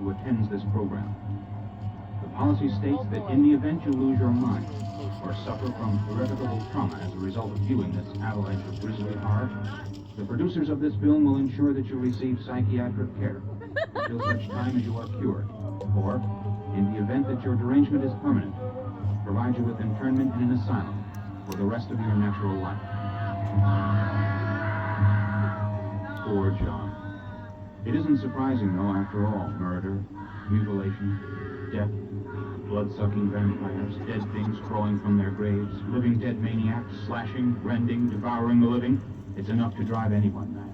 who attends this program. The policy states that in the event you lose your mind or suffer from irrevocable trauma as a result of viewing this avalanche of grisly horror, the producers of this film will ensure that you receive psychiatric care until such time as you are cured, or, in the event that your derangement is permanent, provide you with internment in an asylum for the rest of your natural life. Poor John. It isn't surprising, though, after all, murder, mutilation, death, blood-sucking vampires, dead things crawling from their graves, living dead maniacs, slashing, rending, devouring the living. It's enough to drive anyone mad.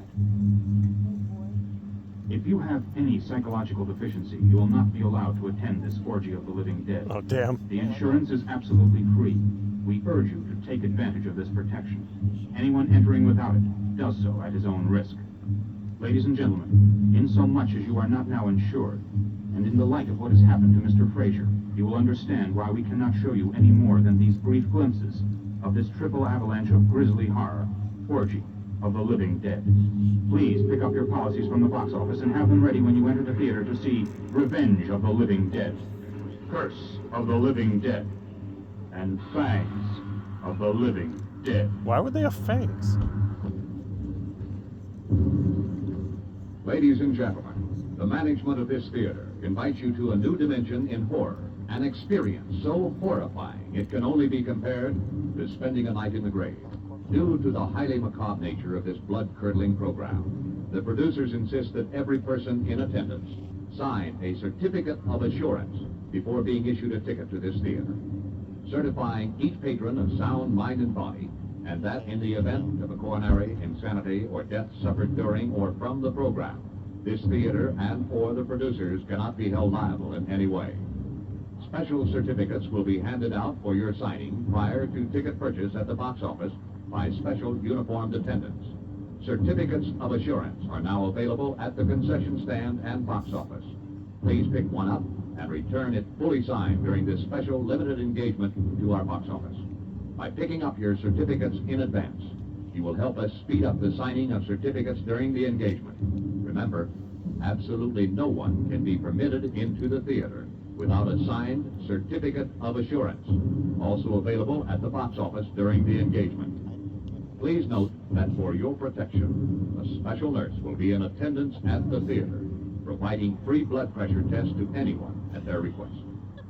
If you have any psychological deficiency, you will not be allowed to attend this orgy of the living dead. Oh, damn. The insurance is absolutely free. We urge you to take advantage of this protection. Anyone entering without it does so at his own risk. Ladies and gentlemen, in so much as you are not now insured, and in the light of what has happened to Mr. Fraser, you will understand why we cannot show you any more than these brief glimpses of this triple avalanche of grisly horror, orgy of the living dead. Please pick up your policies from the box office and have them ready when you enter the theater to see Revenge of the Living Dead, Curse of the Living Dead, and Fangs of the Living Dead. Why would they have fangs? Ladies and gentlemen, the management of this theater invites you to a new dimension in horror, an experience so horrifying it can only be compared to spending a night in the grave. Due to the highly macabre nature of this blood-curdling program, the producers insist that every person in attendance sign a certificate of assurance before being issued a ticket to this theater, certifying each patron of sound mind and body, and that in the event of a coronary insanity or death suffered during or from the program, this theater and or the producers cannot be held liable in any way. Special certificates will be handed out for your signing prior to ticket purchase at the box office by special uniformed attendants. Certificates of assurance are now available at the concession stand and box office. Please pick one up and return it fully signed during this special limited engagement to our box office. By picking up your certificates in advance, you will help us speed up the signing of certificates during the engagement. Remember, absolutely no one can be permitted into the theater without a signed certificate of assurance, also available at the box office during the engagement. Please note that for your protection, a special nurse will be in attendance at the theater, providing free blood pressure tests to anyone at their request.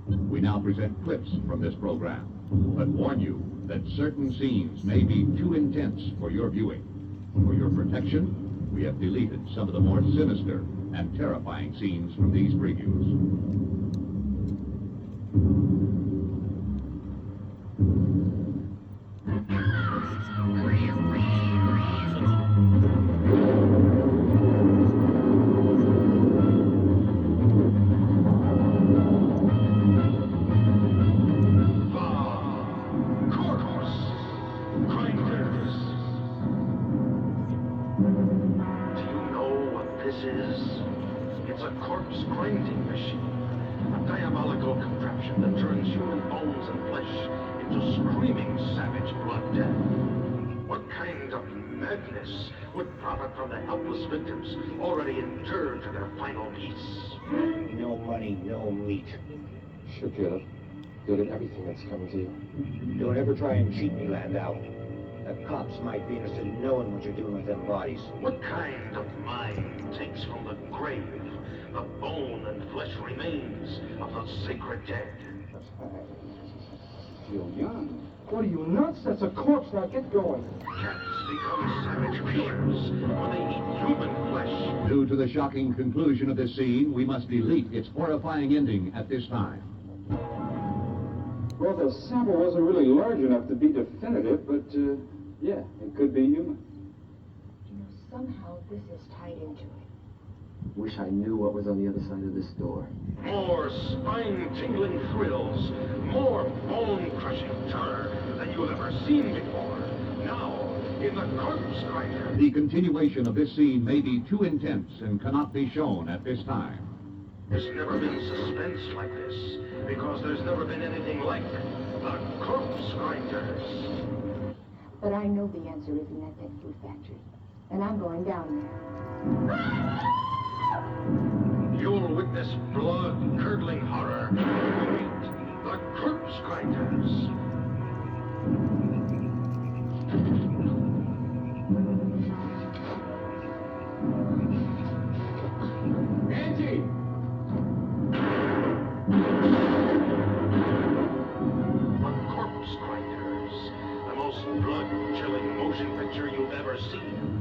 We now present clips from this program, but warn you that certain scenes may be too intense for your viewing. For your protection, we have deleted some of the more sinister and terrifying scenes from these previews. Would profit from the helpless victims already interred to their final peace. No money, no meat. Sure, Caleb. You'll get everything that's coming to you. Don't ever try and cheat me, Landau. The cops might be interested in knowing what you're doing with them bodies. What kind of mind takes from the grave the bone and flesh remains of the sacred dead? Feel young. What are you, nuts? That's a corpse. Now get going. Cats become savage killers when they eat human flesh. Due to the shocking conclusion of this scene, we must delete its horrifying ending at this time. Well, the sample wasn't really large enough to be definitive, but, yeah, it could be human. You know, somehow this is tied into it. Wish I knew what was on the other side of this door. More spine-tingling thrills, more bone-crushing terror than you've ever seen before. Now, in the corpse grinder. The continuation of this scene may be too intense and cannot be shown at this time. There's never been suspense like this, because there's never been anything like the corpse grinders. But I know the answer isn't at that food factory, and I'm going down there. You'll witness seen.